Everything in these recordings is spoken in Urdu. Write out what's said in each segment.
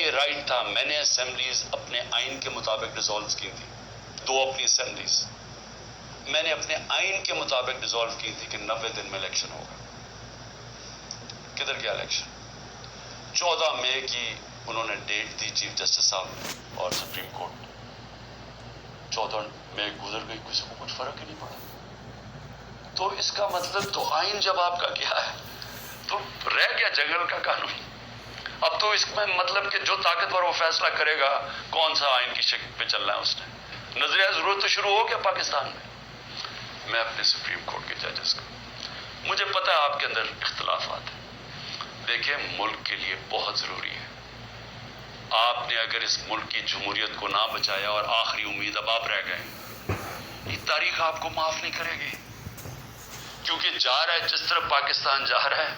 یہ رائٹ تھا. میں نے اسمبلیز اپنے آئین کے مطابق ڈیزالو کی تھی, 2 اپنی اسمبلیز میں نے اپنے آئین کے مطابق ڈیزالو کی تھی کہ 90 دن میں الیکشن ہوگا. کدھر گیا الیکشن؟ 14 مئی کی انہوں نے ڈیٹ دی چیف جسٹس صاحب اور سپریم کورٹ. 14 مئی گزر گئی, کسی کو کچھ فرق ہی نہیں پڑا. تو اس کا مطلب تو آئین جب آپ کا کیا ہے تو رہ گیا جنگل کا قانون. اب تو اس میں مطلب کہ جو طاقتور وہ فیصلہ کرے گا کون سا آئین کی شکل پہ چلنا ہے. اس نے نظریہ ضرورت تو شروع ہو گیا پاکستان میں. میں اپنے سپریم کورٹ کے ججز کو, مجھے پتا ہے آپ کے اندر اختلافات ہیں, دیکھیں ملک کے لیے بہت ضروری ہے. آپ نے اگر اس ملک کی جمہوریت کو نہ بچایا اور آخری امید اب آپ رہ گئے, یہ تاریخ آپ کو معاف نہیں کرے گی. کیونکہ جا رہا ہے جس طرح پاکستان جا رہا ہے,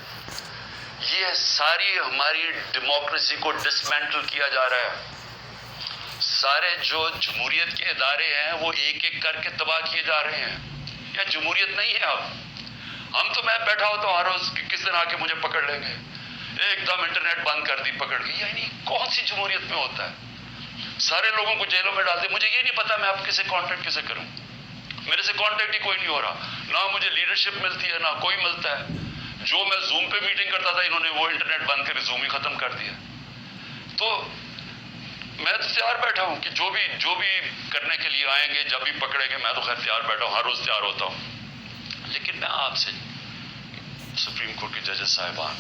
یہ ساری ہماری ڈیموکریسی کو ڈسمینٹل کیا جا رہا ہے. سارے جو جمہوریت کے ادارے ہیں وہ ایک ایک کر کے تباہ کیے جا رہے ہیں. یا جمہوریت نہیں ہے اب. ہم تو میں بیٹھا ہوتا ہوں ہر روز کہ کس دن آ کے مجھے پکڑ لیں گے, ایک دم انٹرنیٹ بند کر دی پکڑ گئی. یعنی کون سی جمہوریت میں ہوتا ہے؟ سارے لوگوں کو جیلوں میں ڈال دے. مجھے یہ نہیں پتا میں اب کسے کانٹیکٹ کسے کروں. میرے سے کانٹیکٹ ہی کوئی نہیں ہو رہا, نہ مجھے لیڈرشپ ملتی ہے نہ کوئی ملتا ہے. جو میں زوم پہ میٹنگ کرتا تھا انہوں نے وہ انٹرنیٹ بند کر زوم ہی ختم کر دیا. تو میں تو تیار بیٹھا ہوں کہ جو بھی کرنے کے لیے آئیں گے, جب بھی پکڑیں گے, میں تو خیر تیار بیٹھا ہوں, ہر روز تیار ہوتا ہوں. لیکن میں آپ سے سپریم کورٹ کے ججز صاحبان,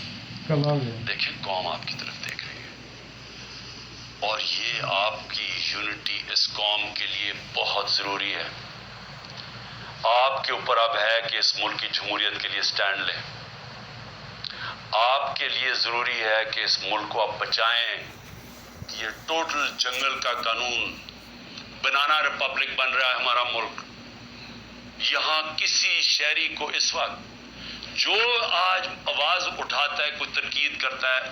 دیکھیں قوم آپ کی طرف دیکھ رہی ہے اور یہ آپ کی یونٹی اس قوم کے لیے بہت ضروری ہے. آپ کے اوپر اب ہے کہ اس ملک کی جمہوریت کے لیے سٹینڈ لیں. آپ کے لیے ضروری ہے کہ اس ملک کو آپ بچائیں. یہ ٹوٹل جنگل کا قانون, بنانا ریپبلک بن رہا ہے ہمارا ملک. یہاں کسی شہری کو اس وقت جو آج آواز اٹھاتا ہے, کوئی تنقید کرتا ہے,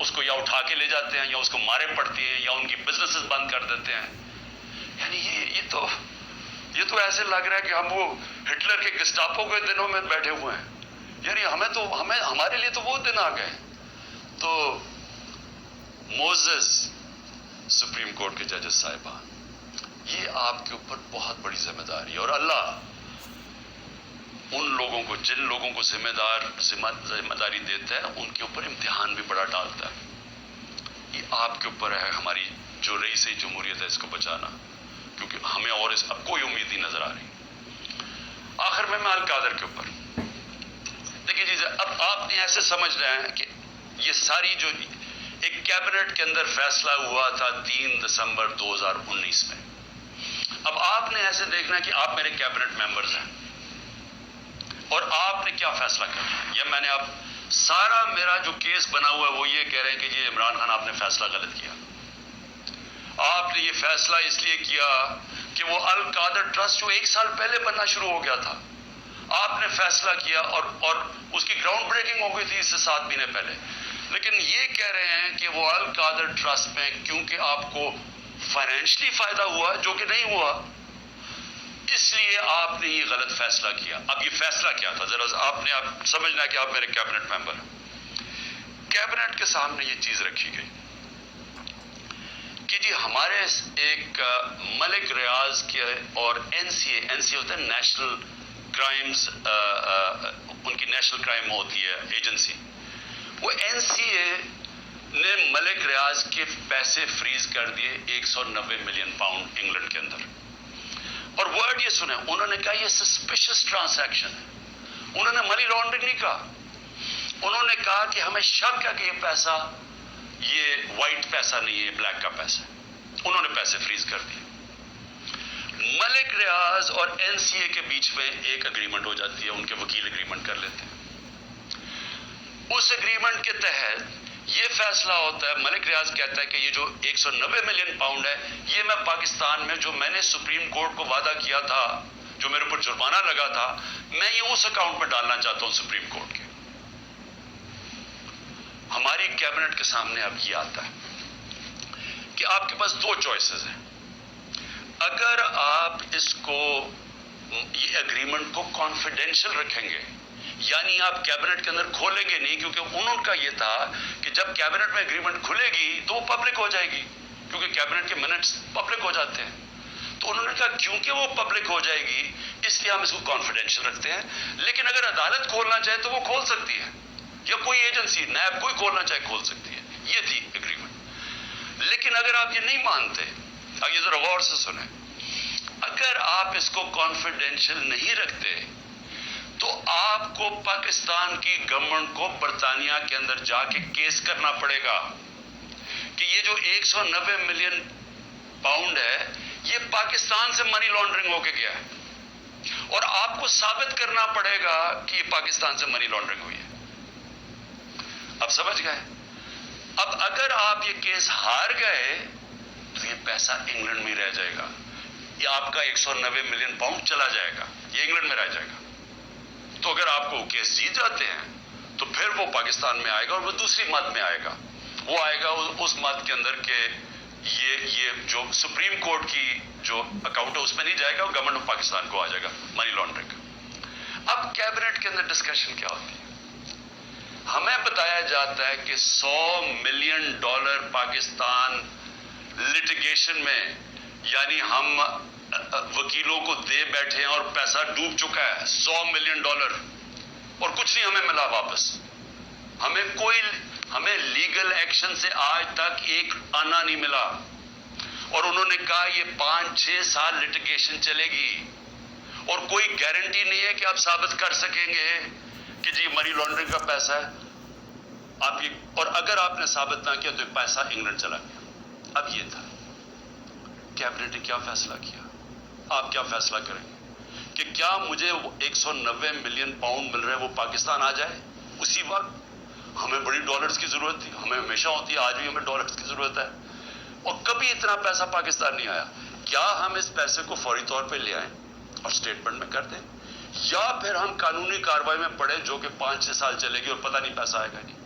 اس کو یا اٹھا کے لے جاتے ہیں یا اس کو مارے پڑتے ہیں یا ان کی بزنسز بند کر دیتے ہیں. یعنی یہ تو ایسے لگ رہا ہے کہ ہم وہ ہٹلر کے گسٹاپو کے دنوں میں بیٹھے ہوئے ہیں. یعنی ہمارے لیے تو وہ دن آ گئے. تو موزز سپریم کورٹ کے ججز صاحبان, یہ آپ کے اوپر بہت بڑی ذمہ داری ہے. اور اللہ ان لوگوں کو, جن لوگوں کو ذمہ داری دیتا ہے, ان کے اوپر امتحان بھی بڑا ڈالتا ہے. یہ آپ کے اوپر ہے ہماری جو رئیس جمہوریت ہے اس کو بچانا, کیونکہ ہمیں اور اس اب کوئی امید نہیں نظر آ رہی. آخر میں القادر کے اوپر دیکھیے جی, اب آپ نے ایسے سمجھنا ہے کہ یہ ساری جو ایک کیبنٹ کے اندر فیصلہ ہوا تھا 3 دسمبر 2019 میں, اب آپ نے ایسے دیکھنا کہ آپ میرے کیبنٹ ممبرز ہیں اور آپ نے کیا فیصلہ کرنا ہے. یا میں نے اب سارا میرا جو کیس بنا ہوا ہے وہ یہ کہہ رہے ہیں کہ یہ عمران خان آپ نے فیصلہ غلط کیا. آپ نے یہ فیصلہ اس لیے کیا کہ وہ القادر ٹرسٹ جو 1 سال پہلے بننا شروع ہو گیا تھا, آپ نے فیصلہ کیا اور اس کی گراؤنڈ بریکنگ ہو گئی تھی اس سے 7 مہینے پہلے. لیکن یہ کہہ رہے ہیں کہ وہ القادر ٹرسٹ میں کیونکہ آپ کو فائنینشلی فائدہ ہوا جو کہ نہیں ہوا, اس لیے آپ نے یہ غلط فیصلہ کیا. اب یہ فیصلہ کیا تھا ذرا آپ نے سمجھنا ہے کہ آپ میرے کیبنٹ ممبر ہیں. کیبنٹ کے سامنے یہ چیز رکھی گئی کہ جی ہمارے ایک ملک ریاض کے اور این سی اے ہوتا ہے نیشنل کرائمز, ان کی نیشنل کرائم ہوتی ہے ایجنسی, وہ این سی اے نے ملک ریاض کے پیسے فریز کر دیے 190 ملین پاؤنڈ انگلینڈ کے اندر. اور ورڈ یہ سنیں, انہوں نے کہا یہ سسپیشس ٹرانزیکشن ہے. انہوں نے منی لانڈرنگ نہیں کہا, انہوں نے کہا کہ ہمیں شک ہے کہ یہ پیسہ یہ وائٹ پیسہ نہیں ہے, بلیک کا پیسہ ہے. انہوں نے پیسے فریز کر دیے. ملک ریاض اور این سی اے کے بیچ میں ایک اگریمنٹ ہو جاتی ہے, ان کے وکیل اگریمنٹ کر لیتے ہیں. اس اگریمنٹ کے تحت یہ فیصلہ ہوتا ہے, ملک ریاض کہتا ہے کہ یہ جو 190 ملین پاؤنڈ ہے یہ میں پاکستان میں جو میں نے سپریم کورٹ کو وعدہ کیا تھا, جو میرے اوپر جرمانہ لگا تھا, میں یہ اس اکاؤنٹ میں ڈالنا چاہتا ہوں سپریم کورٹ کے. ہماری کیبنٹ کے سامنے اب یہ آتا ہے کہ آپ کے پاس 2 چوائسز ہیں. اگر آپ اس کو یہ اگریمنٹ کو کانفیڈینشیل رکھیں گے یعنی آپ کیبنٹ کے اندر کھولیں گے نہیں، کیونکہ ان کا یہ تھا کہ جب کیبنٹ میں اگریمنٹ کھلے گی تو وہ پبلک ہو جائے گی، کیونکہ کیبنٹ کے منٹس پبلک ہو جاتے ہیں۔ تو انہوں نے کہا کیونکہ وہ پبلک ہو جائے گی اس لیے ہم اس کو کانفیڈینشیل رکھتے ہیں، لیکن اگر عدالت کھولنا چاہے تو وہ کھول سکتی ہے، یا کوئی ایجنسی نیب کوئی کھولنا چاہے کھول سکتی ہے۔ یہ تھی اگریمنٹ۔ لیکن اگر آپ یہ نہیں مانتے، اب یہ ذرا غور سے سنیں، اگر آپ اس کو کانفیڈینشیل نہیں رکھتے تو آپ کو پاکستان کی گورنمنٹ کو برطانیہ کے اندر جا کے کیس کرنا پڑے گا کہ یہ جو 190 ملین پاؤنڈ ہے یہ پاکستان سے منی لانڈرنگ ہو کے گیا ہے، اور آپ کو ثابت کرنا پڑے گا کہ یہ پاکستان سے منی لانڈرنگ ہوئی ہے۔ اب سمجھ گئے؟ اب اگر آپ یہ کیس ہار گئے تو یہ پیسہ انگلینڈ میں رہ جائے گا، یہ آپ کا 190 ملین پاؤنڈ چلا جائے گا، یہ انگلینڈ میں رہ جائے گا۔ تو اگر آپ کو کیس جیت جاتے ہیں تو پھر وہ پاکستان میں آئے گا، اور وہ دوسری مد میں آئے گا، وہ آئے گا اس مد کے اندر کہ یہ جو سپریم کورٹ کی جو اکاؤنٹ ہے اس میں نہیں جائے گا، گورنمنٹ آف پاکستان کو آ جائے گا منی لانڈرنگ۔ اب کیبنٹ کے اندر ڈسکشن کیا ہوتی ہے؟ ہمیں بتایا جاتا ہے کہ $100 ملین پاکستان لٹیگیشن میں، یعنی ہم وکیلوں کو دے بیٹھے ہیں اور پیسہ ڈوب چکا ہے $100 ملین، اور کچھ نہیں ہمیں ملا واپس۔ ہمیں لیگل ایکشن سے آج تک ایک آنا نہیں ملا، اور انہوں نے کہا یہ 5-6 سال لٹیگیشن چلے گی، اور کوئی گارنٹی نہیں ہے کہ آپ ثابت کر سکیں گے کہ جی منی لانڈرنگ کا پیسہ ہے آپ یہ، اور اگر آپ نے ثابت نہ کیا تو پیسہ انگلینڈ چلا گیا۔ اب یہ تھا کیبنٹ نے کیا فیصلہ کیا، آپ کیا فیصلہ کریں گے کہ کیا مجھے 190 ملین پاؤنڈ مل رہے ہیں وہ پاکستان آ جائے اسی وقت؟ ہمیں بڑی ڈالرز کی ضرورت تھی، ہمیں ہمیشہ ہوتی ہے، آج بھی ہمیں ڈالرز کی ضرورت ہے، اور کبھی اتنا پیسہ پاکستان نہیں آیا۔ کیا ہم اس پیسے کو فوری طور پہ لے آئیں اور اسٹیٹمنٹ میں کر دیں، یا پھر ہم قانونی کارروائی میں پڑیں جو کہ 5-6 سال چلے گی اور پتہ نہیں پیسہ آئے گا نہیں؟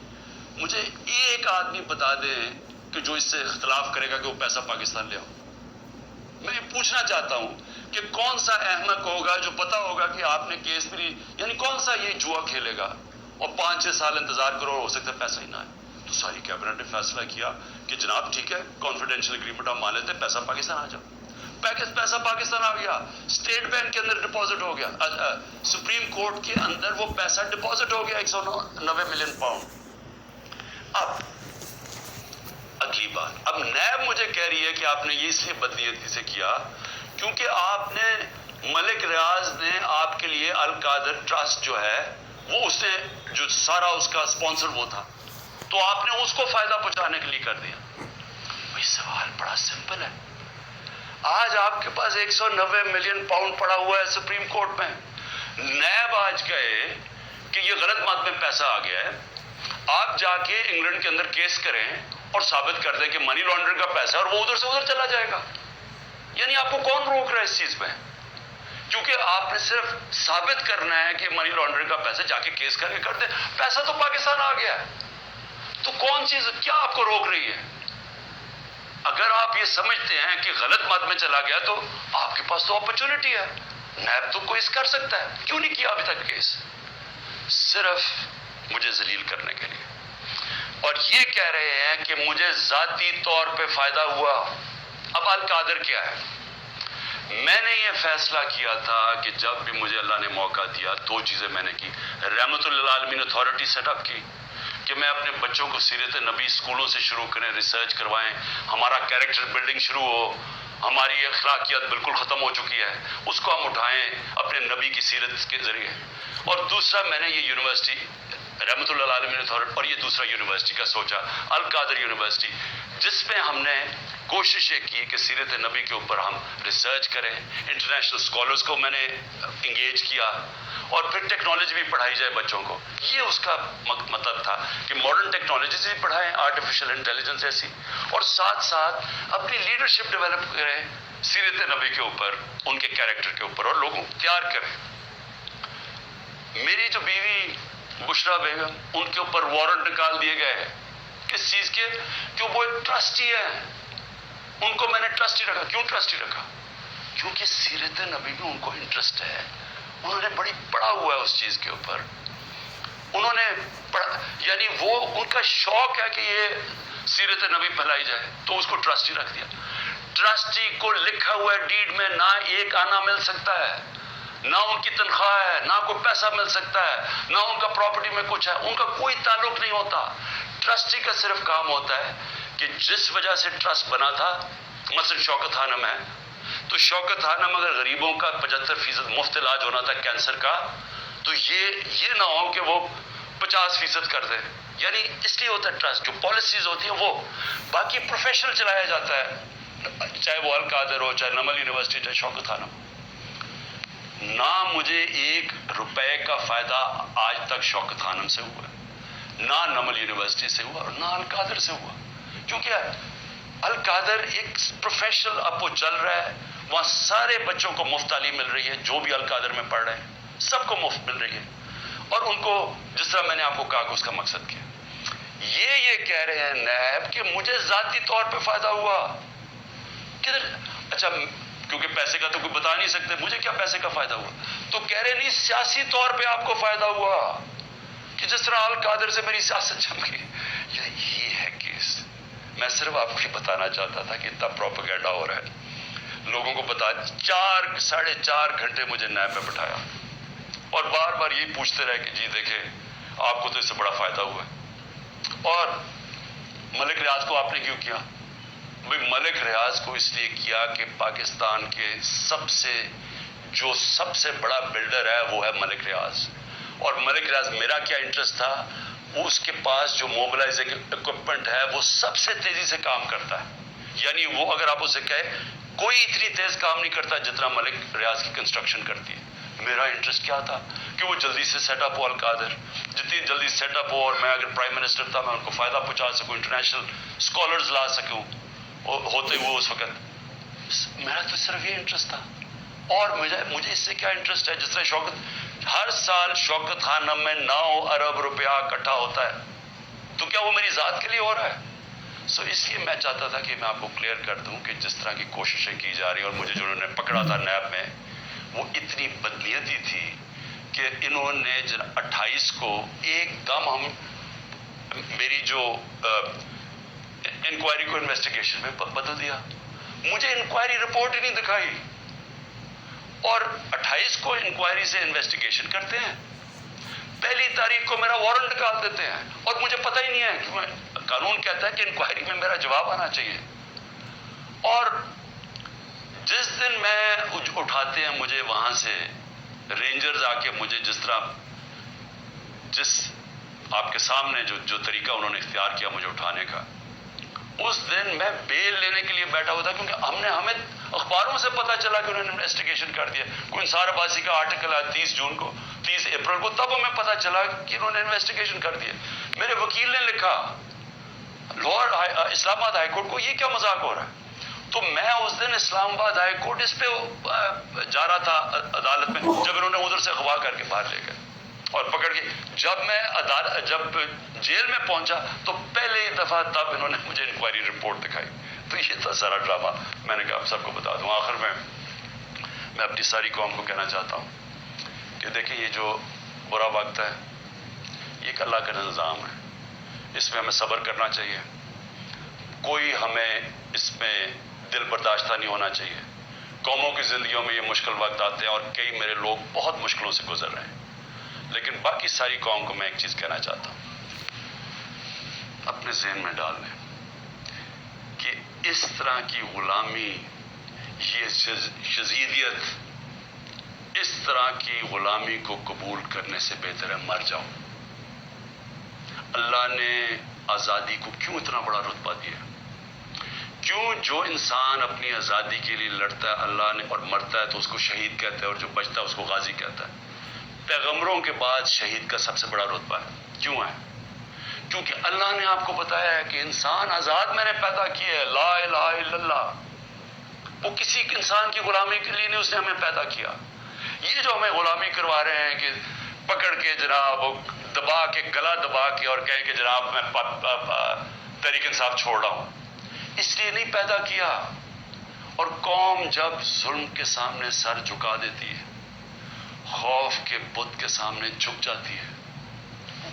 مجھے ایک آدمی بتا دیں کہ جو اس سے اختلاف کرے گا کہ وہ پیسہ پاکستان لے آؤ۔ میں یہ پوچھنا چاہتا ہوں کہ کون سا احمق ہوگا جو پتا ہوگا کہ آپ نے کیس بھی، یعنی کون سا یہ جوا کھیلے گا اور 5-6 سال انتظار کرو اور ہو سکتا ہے پیسہ ہی نہ آئے؟ تو ساری کیبنٹ نے فیصلہ کیا کہ جناب ٹھیک ہے، کانفیڈینشیل اگریمنٹ آپ مان لیتے، پیسہ پاکستان آ جاؤ۔ پیسہ پاکستان آ گیا، اسٹیٹ بینک کے اندر ڈپازٹ ہو گیا، سپریم کورٹ کے اندر وہ پیسہ ڈپازٹ ہو گیا 190 ملین پاؤنڈ۔ اب اگلی بات، اب نیب مجھے کہہ رہی ہے کہ آپ نے یہ اس لیے بدنیتی سے کیا کیونکہ آپ نے ملک ریاض نے آپ کے لیے القادر ٹرسٹ جو ہے وہ اس نے جو سارا اس کا سپانسر وہ تھا، تو آپ نے اس کو فائدہ پہنچانے کے لیے کر دیا۔ بھائی سوال بڑا سمپل ہے، آج آپ کے پاس 190 ملین پاؤنڈ پڑا ہوا ہے سپریم کورٹ میں، نیب آج گئے کہ یہ غلط مد میں پیسہ آ گیا ہے، آپ جا کے انگلینڈ کے اندر کیس کریں اور ثابت کر دیں کہ منی لانڈرنگ کا پیسہ ہے، اور وہ ادھر سے ادھر چلا جائے گا۔ یعنی آپ کو کون روک رہا ہے اس چیز میں؟ کیونکہ آپ نے صرف ثابت کرنا ہے کہ منی لانڈرنگ کا پیسہ، جا کے کیس کر کے کر دیں، پیسہ تو پاکستان آ گیا ہے، تو کون چیز کیا آپ کو روک رہی ہے؟ اگر آپ یہ سمجھتے ہیں کہ غلط مد میں چلا گیا تو آپ کے پاس تو اپرچونٹی ہے، نیب تو کوئی کر سکتا ہے، کیوں نہیں کیا ابھی تک کیس؟ صرف مجھے ذلیل کرنے کے لیے، اور یہ کہہ رہے ہیں کہ مجھے ذاتی طور پہ فائدہ ہوا۔ اب القادر کیا ہے؟ میں نے یہ فیصلہ کیا تھا کہ جب بھی مجھے اللہ نے موقع دیا، 2 چیزیں میں نے کی۔ رحمت للعالمین اتھارٹی سیٹ اپ کی کہ میں اپنے بچوں کو سیرت نبی اسکولوں سے شروع کریں، ریسرچ کروائیں، ہمارا کیریکٹر بلڈنگ شروع ہو، ہماری اخلاقیات بالکل ختم ہو چکی ہے، اس کو ہم اٹھائیں اپنے نبی کی سیرت کے ذریعے۔ اور دوسرا میں نے یہ یونیورسٹی رحمت اللہ عالمین اتھارٹی، اور یہ دوسرا یونیورسٹی کا سوچا، القادر یونیورسٹی، جس میں ہم نے کوشش یہ کی کہ سیرت نبی کے اوپر ہم ریسرچ کریں، انٹرنیشنل اسکالرز کو میں نے انگیج کیا، اور پھر ٹیکنالوجی بھی پڑھائی جائے بچوں کو۔ یہ اس کا مطلب تھا کہ ماڈرن ٹیکنالوجیز بھی پڑھائیں، آرٹیفیشل انٹیلیجنس ایسی، اور ساتھ ساتھ اپنی لیڈرشپ ڈیولپ کریں سیرت نبی کے اوپر، ان کے کیریکٹر کے اوپر، اور لوگوں کو تیار کریں۔ میری جو بیوی بشرا بیگم، ان کے اوپر وارنٹ نکال دیے گئے، کس چیز کے؟ کہ وہ ایک ٹرسٹی ہے، ان کو میں نے ٹرسٹی رکھا۔ کیوں ٹرسٹی رکھا؟ کیونکہ سیرت نبی میں ان کو انٹرسٹ ہے، انہوں نے بڑا ہوا ہے اس چیز کے اوپر، انہوں نے یعنی وہ ان کا شوق ہے کہ یہ سیرت نبی پھیلائی جائے، تو اس کو ٹرسٹی رکھ دیا. ٹرسٹی کو لکھا ہوا ڈیڈ میں نہ ایک آنا مل سکتا ہے، نہ ان کی تنخواہ ہے، نہ کوئی پیسہ مل سکتا ہے، نہ ان کا پراپرٹی میں کچھ ہے، ان کا کوئی تعلق نہیں ہوتا. ٹرسٹی کا صرف کام ہوتا ہے کہ جس وجہ سے ٹرسٹ بنا تھا، مثلا شوکت خانم ہے، تو شوکت خانم اگر غریبوں کا 75% مفت علاج ہونا تھا کینسر کا، تو یہ نہ ہو کہ وہ 50% کر دے. یعنی اس لیے ہوتا ہے ٹرسٹ. جو پالیسیز ہوتی ہیں وہ باقی پروفیشنل چلایا جاتا ہے، چاہے وہ القادر ہو، چاہے نمل یونیورسٹی، چاہے شوکت خانم. نہ مجھے 1 روپے کا فائدہ آج تک شوکت خانم سے ہوا ہے، نہ نمل یونیورسٹی سے ہوا، اور نہ القادر سے ہوا. کیونکہ القادر ایک پروفیشنل اب وہ چل رہا ہے، وہاں سارے بچوں کو مفت تعلیم مل رہی ہے، جو بھی القادر میں پڑھ رہے ہیں سب کو مفت مل رہی ہے. اور ان کو جس طرح میں نے آپ کو کہا کہ اس کا مقصد کیا. یہ کہہ رہے ہیں نیب کہ مجھے ذاتی طور پہ فائدہ ہوا. کدھر؟ اچھا، کیونکہ پیسے کا تو کوئی بتا نہیں سکتے، مجھے کیا پیسے کا فائدہ ہوا؟ تو کہہ رہے نہیں سیاسی طور پہ آپ کو فائدہ ہوا، کہ جس طرح القادر سے میری سیاست چمکی. یہ ہے کیس. میں صرف آپ کو یہ بتانا چاہتا تھا کہ اتنا پروپیگنڈا ہو رہا ہے، لوگوں کو بتا. 4.5 گھنٹے مجھے نیب پہ بٹھایا اور بار بار یہی پوچھتے رہے کہ جی دیکھیں آپ کو تو اس سے بڑا فائدہ ہوا ہے. اور ملک ریاض کو آپ نے کیوں کیا؟ بھئی ملک ریاض کو اس لیے کیا کہ پاکستان کے سب سے بڑا بلڈر ہے وہ ہے ملک ریاض. اور ملک ریاض میرا کیا انٹرسٹ تھا، اس کے پاس جو موبلائزنگ اکوپمنٹ ہے وہ سب سے تیزی سے کام کرتا ہے. یعنی وہ اگر آپ اسے کہیں کوئی اتنی تیز کام نہیں کرتا جتنا ملک ریاض کی کنسٹرکشن کرتی ہے. میرا انٹرسٹ کیا تھا کہ وہ جلدی سے سیٹ اپ ہو القادر، جتنی جلدی سیٹ اپ ہو، اور میں اگر پرائم منسٹر تھا میں ان کو فائدہ پہنچا سکوں، انٹرنیشنل اسکالرز لا سکوں ہوتے ہوئے اس وقت. میرا تو صرف یہ انٹرسٹ تھا. اور مجھے اس سے کیا انٹرسٹ ہے؟ جس طرح ہر سال شوکت خانم میں 9 ارب روپیہ اکٹھا ہوتا ہے، تو کیا وہ میری ذات کے لیے ہو رہا ہے؟ اس لیے میں چاہتا تھا کہ میں آپ کو کلیئر کر دوں کہ جس طرح کی کوششیں کی جا رہی ہیں، اور مجھے جو انہوں نے پکڑا تھا نیب میں وہ اتنی بدنیتی تھی کہ انہوں نے 28 کو ایک دم میری جو انکوائری کو انویسٹیگیشن میں بدل دیا. مجھے انکوائری رپورٹ ہی نہیں دکھائی، اور 28 کو انکوائری سے انویسٹیگیشن کرتے ہیں، 1 تاریخ کو میرا وارنٹ نکال دیتے ہیں، اور مجھے پتہ ہی نہیں ہے کہ قانون کہتا ہے کہ انکوائری میں میرا جواب آنا چاہیے. اور جس دن میں اٹھاتے ہیں مجھے وہاں سے رینجرز آ کے مجھے جس آپ کے سامنے جو طریقہ انہوں نے اختیار کیا مجھے اٹھانے کا، اس دن میں بیل لینے کے لیے بیٹھا ہوا تھا، کیونکہ ہمیں اخباروں سے پتا چلا کہ انہوں نے انویسٹیگیشن کر دیا. کوئی انصار عباسی کا آرٹیکل ہے 30 اپریل کو، تب ہمیں پتا چلا کہ انہوں نے انویسٹیگیشن کر دیا. میرے وکیل نے لکھا لاہور اسلام آباد ہائی کورٹ کو، یہ کیا مذاق ہو رہا ہے؟ تو میں اس دن اسلام آباد ہائی کورٹ اس پہ جا رہا تھا عدالت میں، جب انہوں نے ادھر سے اغوا کر کے باہر لے گئے اور پکڑ کے. جب میں جب جیل میں پہنچا تو پہلے ہی دفعہ تب انہوں نے مجھے انکوائری رپورٹ دکھائی. تو یہ تھا سارا ڈرامہ. میں نے کہا آپ سب کو بتا دوں. آخر میں اپنی ساری قوم کو کہنا چاہتا ہوں کہ دیکھیں یہ جو برا وقت ہے یہ ایک اللہ کا نظام ہے، اس میں ہمیں صبر کرنا چاہیے. کوئی ہمیں اس میں دل برداشتہ نہیں ہونا چاہیے. قوموں کی زندگیوں میں یہ مشکل وقت آتے ہیں، اور کئی میرے لوگ بہت مشکلوں سے گزر رہے ہیں. لیکن باقی ساری قوم کو میں ایک چیز کہنا چاہتا ہوں، اپنے ذہن میں ڈال لیں کہ اس طرح کی غلامی، یہ شذیذیت، اس طرح کی غلامی کو قبول کرنے سے بہتر ہے مر جاؤ. اللہ نے آزادی کو کیوں اتنا بڑا رتبہ دیا؟ کیوں جو انسان اپنی آزادی کے لیے لڑتا ہے اللہ نے اور مرتا ہے تو اس کو شہید کہتا ہے، اور جو بچتا ہے اس کو غازی کہتا ہے. پیغمبروں کے بعد شہید کا سب سے بڑا رتبہ ہے. کیوں ہے؟ کیونکہ اللہ نے آپ کو بتایا ہے کہ انسان آزاد میں نے پیدا کیا ہے، لا الہ الا اللہ. وہ کسی انسان کی غلامی کے لیے نہیں، اس نے ہمیں پیدا کیا. یہ جو ہمیں غلامی کروا رہے ہیں کہ پکڑ کے جناب دبا کے، گلا دبا کے، اور کہیں کہ جناب میں تحریک انصاف چھوڑ رہا ہوں، اس لیے نہیں پیدا کیا. اور قوم جب ظلم کے سامنے سر جھکا دیتی ہے، خوف کے بت کے سامنے جھک جاتی ہے،